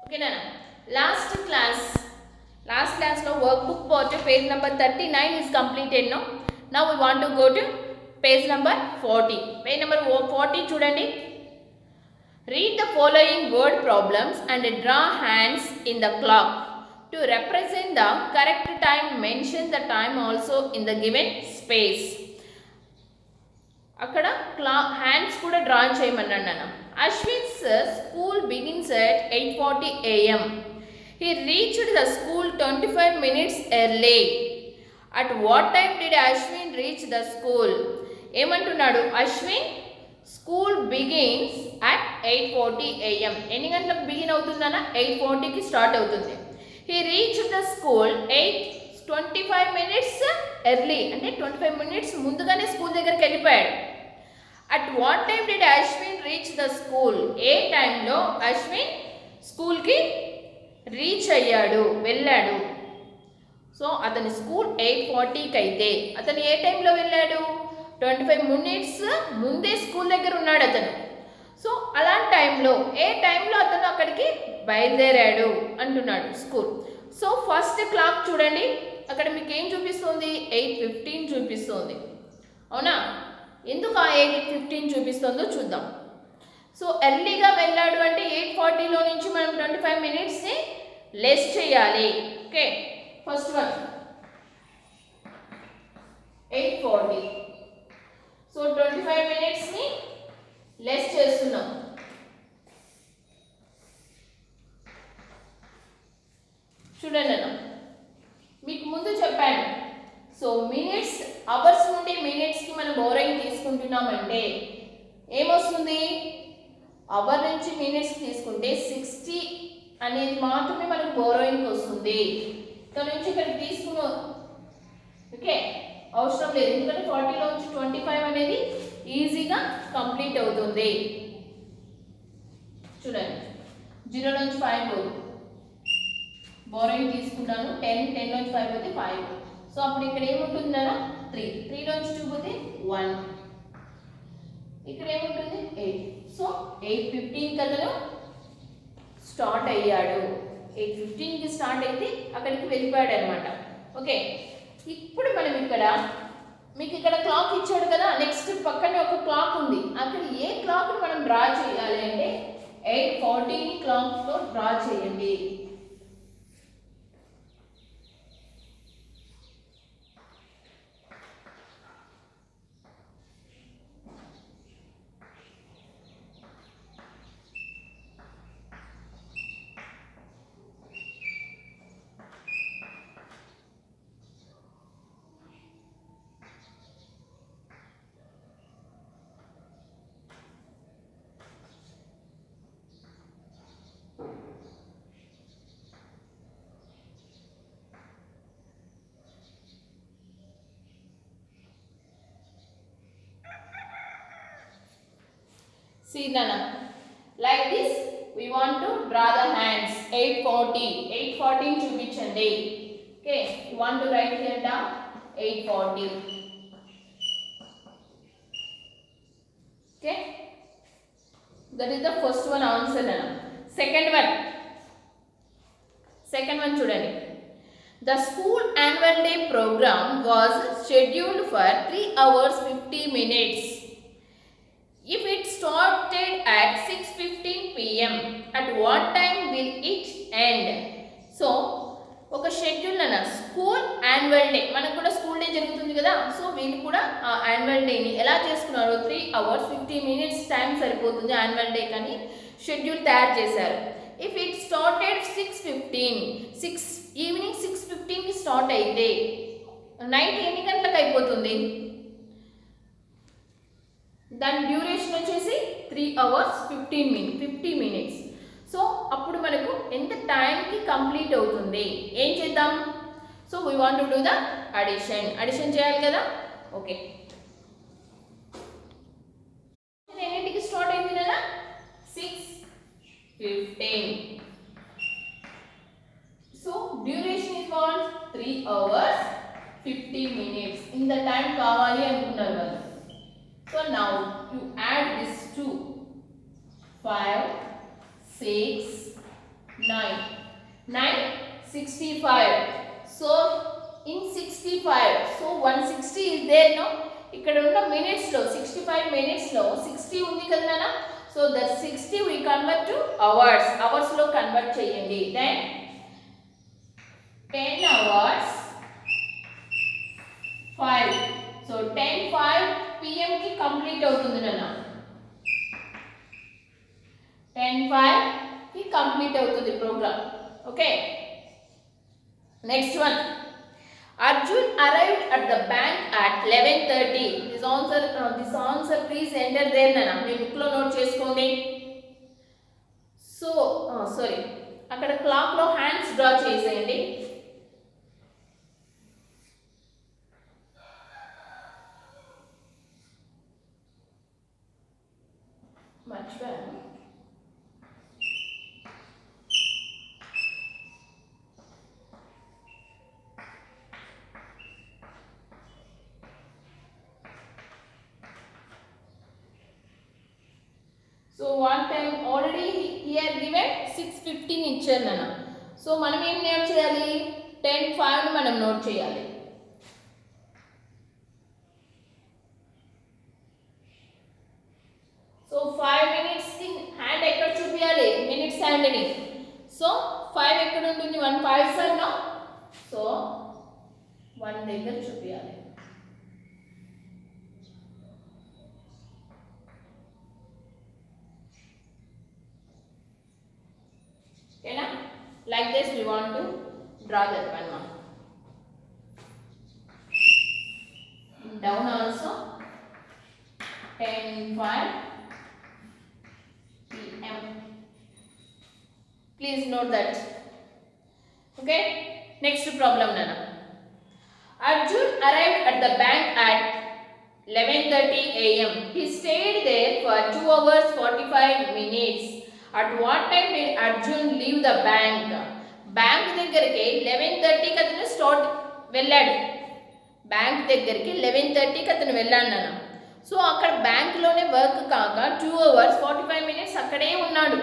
Okay, Nana. Last class no workbook portrait page number 39 is completed no. Now we want to go to page number 40. Page number 40 chudandi. Read the following word problems and draw hands in the clock. To represent the correct time, mention the time also in the given space. అక్కడ hands కూడా draw చేయమన్నాను నాన్న. Ashwins school begins at 8:40 AM. He reached the school 25 minutes early. At what time did Ashwin reach the school? ఏమంటున్నాడు? Ashwin school begins at 8:40 AM. ఎన్ని గంటలకు begin అవుతుందన్న? 8:40కి start అవుతుంది. He reached the school 25 minutes early, అంటే 25 minutes ముందుగానే school దగ్గరికి వెళ్ళిపోయాడు. At what time did Ashwin reach the school? ఏ టైంలో అశ్విన్ స్కూల్కి రీచ్ అయ్యాడు, వెళ్ళాడు? సో అతని స్కూల్ 8:40కి అయితే అతను ఏ టైంలో వెళ్ళాడు? 25 minutes ముందే స్కూల్ దగ్గర ఉన్నాడు అతను. సో అలాంటి టైంలో ఏ టైంలో అతను అక్కడికి బయలుదేరాడు అంటున్నాడు స్కూల్. సో ఫస్ట్ క్లాక్ చూడండి, అక్కడ మీకు ఏం చూపిస్తుంది? 8:15 చూపిస్తుంది. అవునా? ఎందుకు ఆ 8:15 చూపిస్తుందో చూద్దాం. సో ఎర్లీగా వెళ్ళాడు అంటే 8:40లో నుంచి మనం 25 minutesని లెస్ చేయాలి. Okay, first one 8:40. సో 25 minutesని లెస్ చేస్తున్నాం. చూడండి అన్న, మీకు ముందు చెప్పాను. సో మినిట్స్, అవర్స్ నుండి మినిట్స్కి మనం బోరోయింగ్ తీసుకుంటున్నామంటే ఏమొస్తుంది? అవర్ నుంచి మినిట్స్కి తీసుకుంటే 60 అనేది మాత్రమే మనకు బోరోయింగ్కి వస్తుంది. ఇక్కడ నుంచి ఇక్కడికి తీసుకున్న ఓకే అవసరం లేదు, ఎందుకంటే 40లో నుంచి 25 అనేది ఈజీగా కంప్లీట్ అవుతుంది. చూడండి, 0 నుంచి 5 పోదు, బోరోయింగ్ తీసుకున్నాను. 10 నుంచి 5 పోతే 5. సో అప్పుడు ఇక్కడ ఏముంటుంది అన్న? 3 నుంచి 2 పోతే 1. ఇక్కడ ఏముంటుంది? 8. సో 8:15 కదను స్టార్ట్ అయ్యాడు. 8:15కి స్టార్ట్ అయితే అక్కడికి వెళ్ళిపోయాడు అనమాట. ఓకే, ఇప్పుడు మనం ఇక్కడ మీకు ఇక్కడ క్లాక్ ఇచ్చాడు కదా, నెక్స్ట్ పక్కనే ఒక క్లాక్ ఉంది. అక్కడ ఏ క్లాక్ని మనం డ్రా చేయాలి అంటే 8:40 క్లాక్తో డ్రా చేయండి. See Nana, like this we want to draw the hands. 8:40 చూపించండి. Okay, you want to write here down 8:40. Okay, that is the first one answer Nana. Second one చూడండి. The school annual day program was scheduled for 3 hours 50 minutes. If it started at 6:15 PM, at what time will it end? So ఒక schedule అన్న, school annual day, మనకు కూడా school day జరుగుతుంది కదా. So వీళ్ళు కూడా ఆ యాన్యువల్ డేని ఎలా చేసుకున్నారు? 3 hours 50 minutes టైం సరిపోతుంది యాన్యువల్ డే కానీ షెడ్యూల్ తయారు చేశారు. ఇఫ్ ఇట్ స్టార్టెడ్ 6:15, ఈవినింగ్ 6:15కి స్టార్ట్ అయితే నైట్ ఎన్ని గంటలకు అయిపోతుంది? దాని డ్యూరేషన్ వచ్చేసి 3 hours 50 minutes. సో అప్పుడు మనకు ఎంత టైంకి కంప్లీట్ అవుతుంది? ఏం చేద్దాం? So we want to do the addition చేయాలి కదా. ఓకే, ఎన్నింటికి స్టార్ట్ అయింది కదా? 6:15. So duration is what? 3 hours 50 minutes. ఇంత టైం కావాలి అనుకున్నారు వాళ్ళు. So now you add this 2, 5, 6, 9. 965. So in 65, so 160 is there no? ఇక్కడ ఉన్న మినిట్స్ లో 65 మినిట్స్ లో 60 ఉంది కదా నాన్న. So that 60 we convert to hours. Hours లో కన్వర్ట్ చేయండి. Then 10 hours 5. సో 10:05 pm కి కంప్లీట్ అవుతుంది నాన్న. 10:05 కి కంప్లీట్ అవుతుంది programme. Okay, next one. Arjun arrived at the bank at 11:30. This answer please enter there nana. Me book లో note చేసుకోండి. So sorry, అక్కడ క్లాక్ లో హ్యాండ్స్ డ్రా చేసేయండి. మర్చిపోయాను. So one time already here given 6:15 ఇచ్చారు నాన్న. So మనం ఏం నోట్ చేయాలి? 10:05 మనం నోట్ చేయాలి. సో 5 minutes కి హ్యాండ్ ఎక్కడ చూపించాలి? మినిట్స్ హ్యాండ్ని. సో 5 ఎక్కడ ఉంటుంది? 1 5 నో. సో 1 దగ్గర చూపించాలి. Okay, na? Like this we want to draw that one now. Down also 10:05 pm. Please note that. Okay, next problem nana. Arjun arrived at the bank at 11:30 am. He stayed there for 2 hours 45 minutes. At what time did Arjun leave the bank? Bank దగ్గరికి 11:30కి అతను వెళ్ళాడు. Bank దగ్గరికి 11:30కి అతను వెళ్ళాడు నాన్న. So అక్కడ బ్యాంక్లోనే work కాక 2 hours 45 minutes అక్కడే ఉన్నాడు.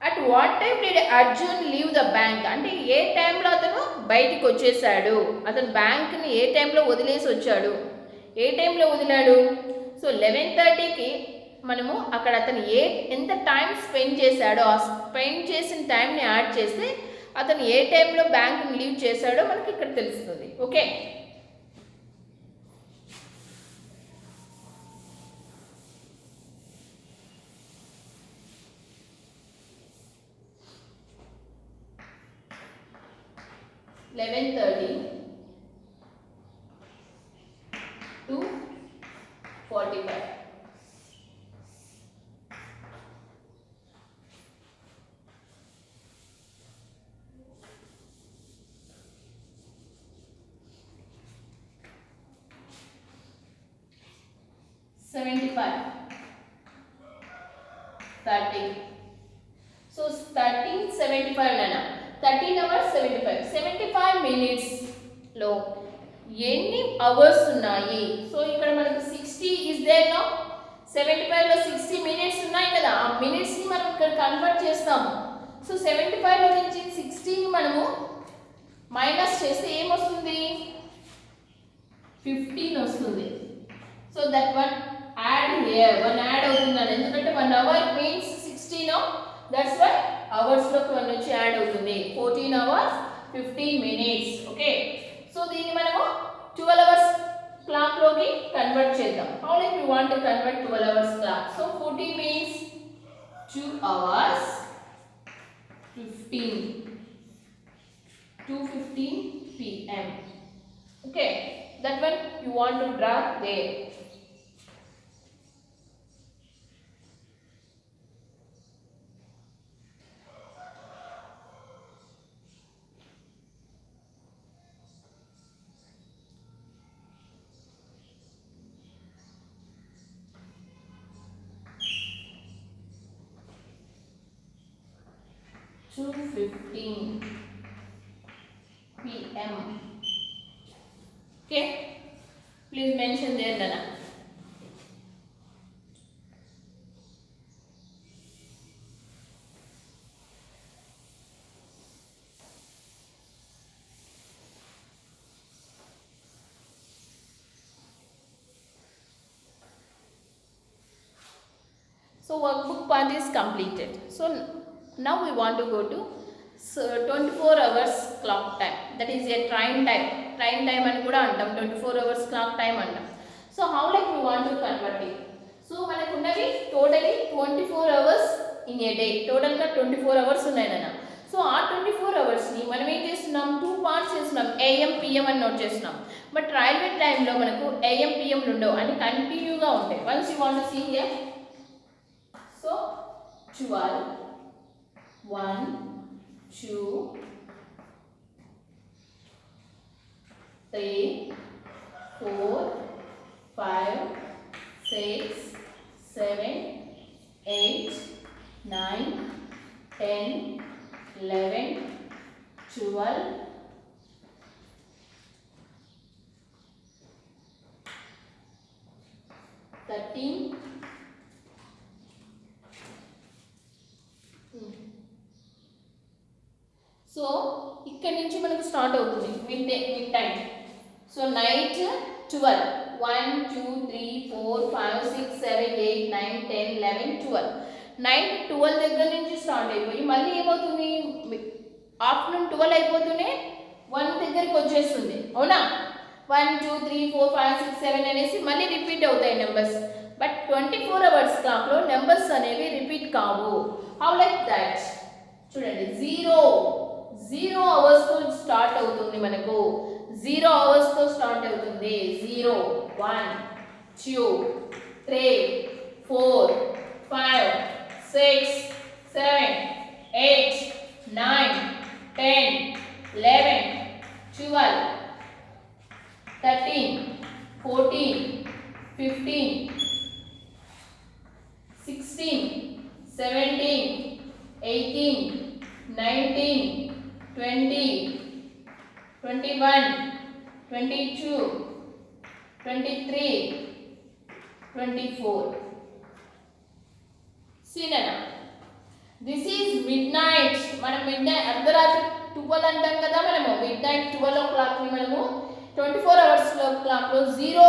At what time did Arjun leave the bank అంటే ఏ టైంలో అతను బయటికి వచ్చేసాడు? అతను బ్యాంక్ని ఏ టైంలో వదిలేసి వచ్చాడు? ఏ టైంలో వదిలాడు? సో 11:30కి మనము అక్కడ అతను ఎంత టైం స్పెండ్ చేశాడో ఆ స్పెండ్ చేసిన టైంని యాడ్ చేస్తే అతను ఏ టైంలో బ్యాంక్ని లీవ్ చేశాడో మనకి ఇక్కడ తెలుస్తుంది. Okay, (11:30 to 45). (75) 30. So 13:75 nana. 13 hours 75 minutes లో ఎన్ని అవర్స్ ఉన్నాయి? సో ఇక్కడ మనకు 60 ఇస్ దేర్ నో. 75 లో 60 మినిట్స్ ఉన్నాయి కదా, ఆ మినిట్స్ ని మనం ఇక్కడ కన్వర్ట్ చేస్తాము. సో 75 లో నుంచి 60 ని మనము మైనస్ చేస్తే ఏమొస్తుంది? 15 వస్తుంది. So that one add here, one add అవుతుందని, ఎందుకంటే 1 hour మీన్స్ 60 నో. దట్స్ వై అవర్స్ లోకి 1 వచ్చి యాడ్ అవుతుంది. 14 hours 15 minutes. ఓకే, సో దీన్ని మనము 12 hours క్లాక్ లోకి కన్వర్ట్ చేద్దాం. How like we want to convert 12 hours clock? So 40 means 2 hours 15 2:15 pm. Okay, that one you want to draw there. (2:15 pm). Okay, please mention there Nana. So workbook part is completed. So now we want to go to 24 hours clock time. That is a train time. Train time అని కూడా అంటాం. 24 hours clock time అంటాం. So how like we want to convert it? So మనకు ఉన్నవి totally 24 hours in a day. Total గా 24 hours ఉన్నాయి నాన్న. So ఆ 24 అవర్స్ని మనం ఏం చేస్తున్నాం, 2 పార్ట్స్ చేస్తున్నాం, AM PM అని నోట్ చేస్తున్నాం. బట్ రైల్వే టైంలో మనకు AM PM ఉండవు, అని కంటిన్యూగా ఉంటాయి. Once you want to see here, so 12 1 2 3 4 5 6 7 8 9 10 11 12 13 so ఇక్కడ నుంచి మనకు స్టార్ట్ అవుతుంది mid time. So night 12 1 2 3 4 5 6 7 8 9 10 11 12 night 12 దగ్గర నుంచి స్టార్ట్ అయిపోయి మళ్ళీ ఏమవుతుంది, ఆఫ్టర్నూన్ 12 అయిపోతూనే 1 దగ్గరికి వచ్చేస్తుంది. అవునా, 1 2 3 4 5 6 7 అనేసి మళ్ళీ రిపీట్ అవుతాయి నెంబర్స్. బట్ 24 అవర్స్ క్లాక్లో నెంబర్స్ అనేవి రిపీట్ కావు. How like that? చూడండి, 0 అవర్స్తో స్టార్ట్ అవుతుంది మనకు. 0 అవర్స్తో స్టార్ట్ అవుతుంది. 0 1 2 3 4 5 6 7 8 9 10 11 12 13 14 15 16 17 18 19 20 21 22 23 24. See Nana, this is midnight. మనం midnight అర్ధరాత్రి 12 అంటాం కదా మనము. midnight 12 o'clock ని మనము 24 అవర్స్ క్లాక్ లో 0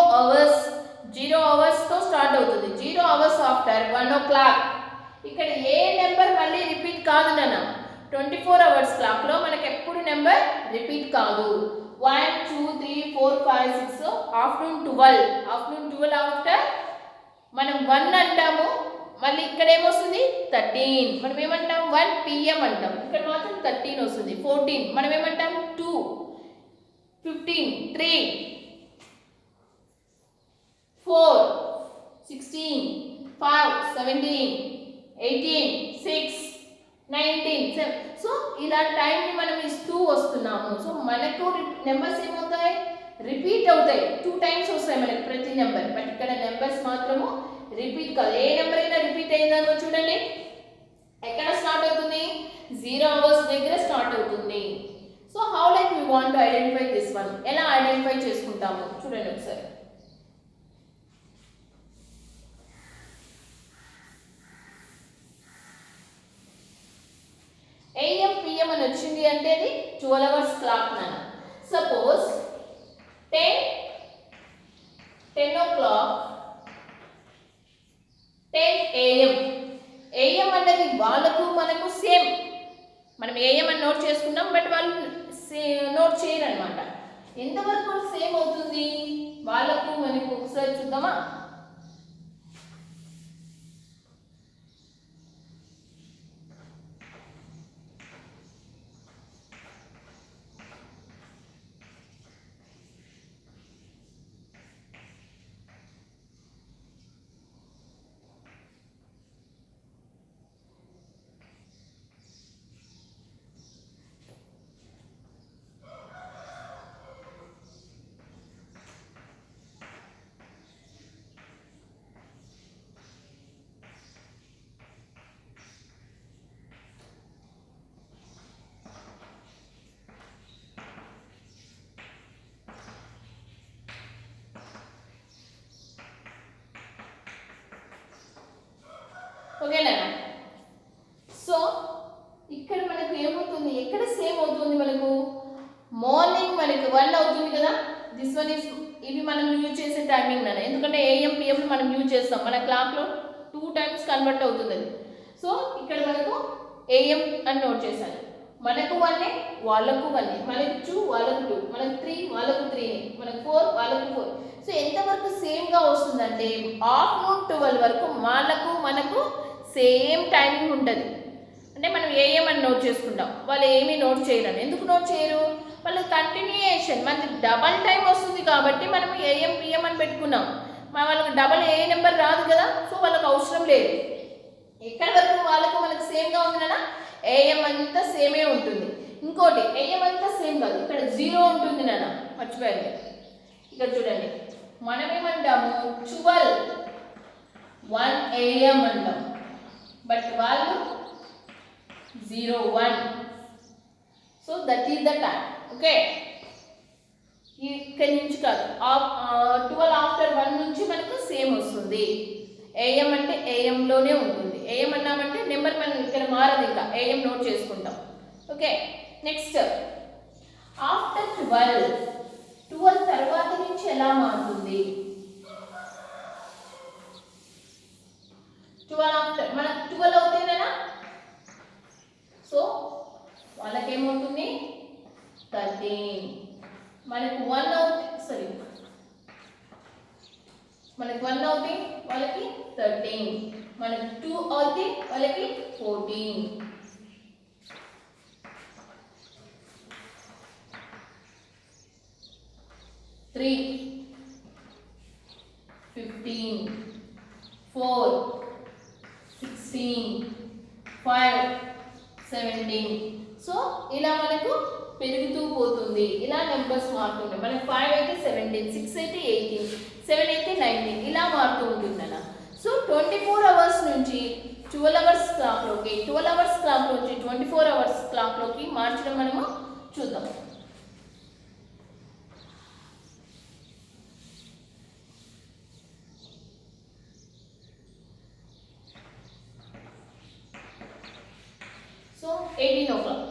అవర్స్ తో స్టార్ట్ అవుతుంది. 0 అవర్స్ ఆఫ్టర్ 1 o'clock. ఇక్కడ ఏ నెంబర్ మళ్ళీ రిపీట్ కాదు నాన్న. 24 అవర్స్ క్లాక్ లో మనకి ఎప్పుడు నెంబర్ రిపీట్ కాదు. 1 2 3 4 5 6 ఆఫ్టర్నూన్ 12 ఆఫ్టర్ మనం 1 అంటాము. మళ్ళీ ఇక్కడ ఏమొస్తుంది 13. మనం ఏమంటాం 1 PM అంటాం. ఇక్కడ మాత్రం 13 వస్తుంది. 14 మనం ఏమంటాం 2 15 3 4 16 5 17 18 6 19 7. సో ఇలా టైంని మనం ఇస్తూ వస్తున్నాము. సో మనకు నెంబర్స్ ఏమవుతాయి, రిపీట్ అవుతాయి. 2 టైమ్స్ వస్తాయి మనకి ప్రతి నెంబర్. బట్ ఇక్కడ నెంబర్స్ మాత్రము రిపీట్ కాదు. ఏ నెంబర్ అయినా రిపీట్ అయిందనుకో చూడండి, ఎక్కడ స్టార్ట్ అవుతుంది, 0 అవర్స్ దగ్గర స్టార్ట్ అవుతుంది. So how like we want to identify this one, ఎలా ఐడెంటిఫై చేసుకుంటాము చూడండి ఒకసారి. AM PM అని వచ్చింది అంటే అది 12 అవర్స్ క్లాక్ నాన్న. Suppose 10 o'clock 10 AM. AM అన్నది వాళ్ళకు మనకు సేమ్. మనం AM అని నోట్ చేసుకున్నాం, బట్ వాళ్ళు నోట్ చేయరు అనమాట. ఎంతవరకు సేమ్ అవుతుంది వాళ్ళకు మనకు ఒకసారి చూద్దామా. ఓకేనా? సో ఇక్కడ మనకు ఏమవుతుంది, ఎక్కడ సేమ్ అవుతుంది మనకు, మార్నింగ్ మనకు 1 అవుతుంది కదా. దిస్ వన్ ఇస్, ఇవి మనం యూజ్ చేసే టైమింగ్ నాన్న. ఎందుకంటే AM PM మనం యూజ్ చేస్తాం మన క్లాక్లో 2 టైమ్స్ కన్వర్ట్ అవుతుంది అది. సో ఇక్కడ మనకు ఏఎం అని నోట్ చేశాను. మనకు 1 వాళ్ళకు 1, మనకు 2 వాళ్ళకు 2, మనకు 3 వాళ్ళకు 3, మనకు 4 వాళ్ళకు 4. సో ఎంతవరకు సేమ్గా వస్తుందంటే ఆఫ్టర్నూన్ 12 వరకు వాళ్ళకు మనకు సేమ్ టైమింగ్ ఉంటుంది. అంటే మనం ఏఎం అని నోట్ చేసుకుంటాం, వాళ్ళు ఏమీ నోట్ చేయరు. ఎందుకు నోట్ చేయరు? వాళ్ళు కంటిన్యూయేషన్ మనకి డబల్ టైం వస్తుంది కాబట్టి మనం ఏఎం పిఎం అని పెట్టుకున్నాం. వాళ్ళకి డబల్ ఏ నెంబర్ రాదు కదా, సో వాళ్ళకి అవసరం లేదు. ఎక్కడి వరకు వాళ్ళకు మనకు సేమ్గా ఉంది కదా, ఏఎం అంతా సేమే ఉంటుంది. ఇంకోటి ఏఎం అంతా సేమ్ కాదు, ఇక్కడ 0 ఉంటుంది నాన్న, మర్చిపోయాను. ఇక్కడ చూడండి, మనమేమంటాము 1 AM అంటాం, బట్ వాళ్ళు 01. So that is the time. Okay, ఇక్కడి నుంచి కాదు, 12 ఆఫ్టర్ 1 నుంచి మనకు సేమ్ వస్తుంది. ఏఎం అంటే ఏఎంలోనే ఉంటుంది. ఏఎం అన్నామంటే నెంబర్ మనం ఇక్కడ మారదు, ఇంకా ఏఎం నోట్ చేసుకుంటాం. ఓకే, నెక్స్ట్ ఆఫ్టర్ 12 తర్వాత నుంచి ఎలా మారుతుంది? 12 ఆఫ్టర్ మనకు 12 అవుతుందేనా, సో వాళ్ళకేమవుతుంది 13. మనకు 1 అవుతుంది, సారీ మనకు 1 అవుతుంది, వాళ్ళకి 13. మనకు 2 అవుతుంది, వాళ్ళకి 14. 3 15, 4 16, 5 17. సో ఇలా మనకు పెరుగుతూ పోతుంది, ఇలా నెంబర్స్ మారుతుంటాయి. మనకు 5 అయితే 17, 6 అయితే 18, 7 అయితే 19, ఇలా మారుతూ ఉంటుంది అన్న. సో 24 అవర్స్ నుంచి 12 అవర్స్ క్లాక్లోకి, 12 అవర్స్ క్లాక్ నుంచి 24 అవర్స్ క్లాక్లోకి మార్చడం మనము చూద్దాం. So 18 o'clock,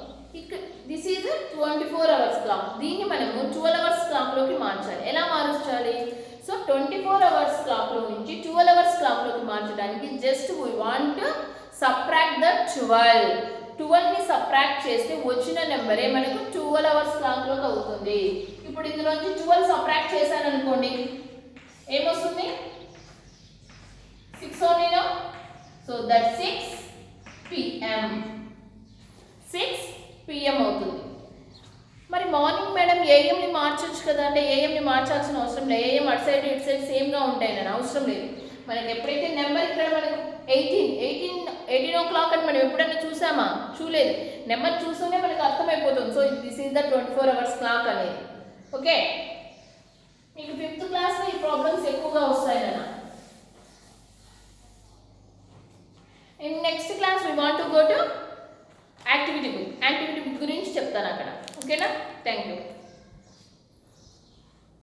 this is 24 hours clock. దీన్ని మనము 12 అవర్స్ క్లాక్లోకి మార్చాలి. ఎలా మార్చాలి? సో 24 అవర్స్ క్లాక్లో నుంచి 12 అవర్స్ క్లాక్లోకి మార్చడానికి just we want subtract the 12ని సబ్ట్రాక్ట్ చేస్తే వచ్చిన నెంబరే మనకు 12 అవర్స్ క్లాక్లోకి అవుతుంది. ఇప్పుడు ఇందులోంచి 12 సబ్ట్రాక్ట్ చేశాను అనుకోండి, ఏమొస్తుంది? 6 ఓన్లీనా, సో దట్ 6 PM అవుతుంది. మరి మార్నింగ్ మేడం ఏఎంని మార్చొచ్చు కదా అంటే ఏఎంని మార్చాల్సిన అవసరం లేదు. ఏఎం అటు సైడ్ ఇటు సైడ్ సేమ్గా ఉంటాయి నేను, అవసరం లేదు. మనకి ఎప్పుడైతే నెంబర్ ఇక్కడ మనకు 18 o'clock అని మనం ఎప్పుడైనా చూసామా? చూలేదు. నెంబర్ చూస్తూనే మనకు అర్థమైపోతుంది. So this is the 24 hours clock అనేది. ఓకే, మీకు 5th క్లాస్లో ఈ ప్రాబ్లమ్స్ ఎక్కువగా వస్తాయి నాన్న. In next class we want to go to activity book గురించి చెప్తాను అక్కడ. ఓకేనా? Thank you.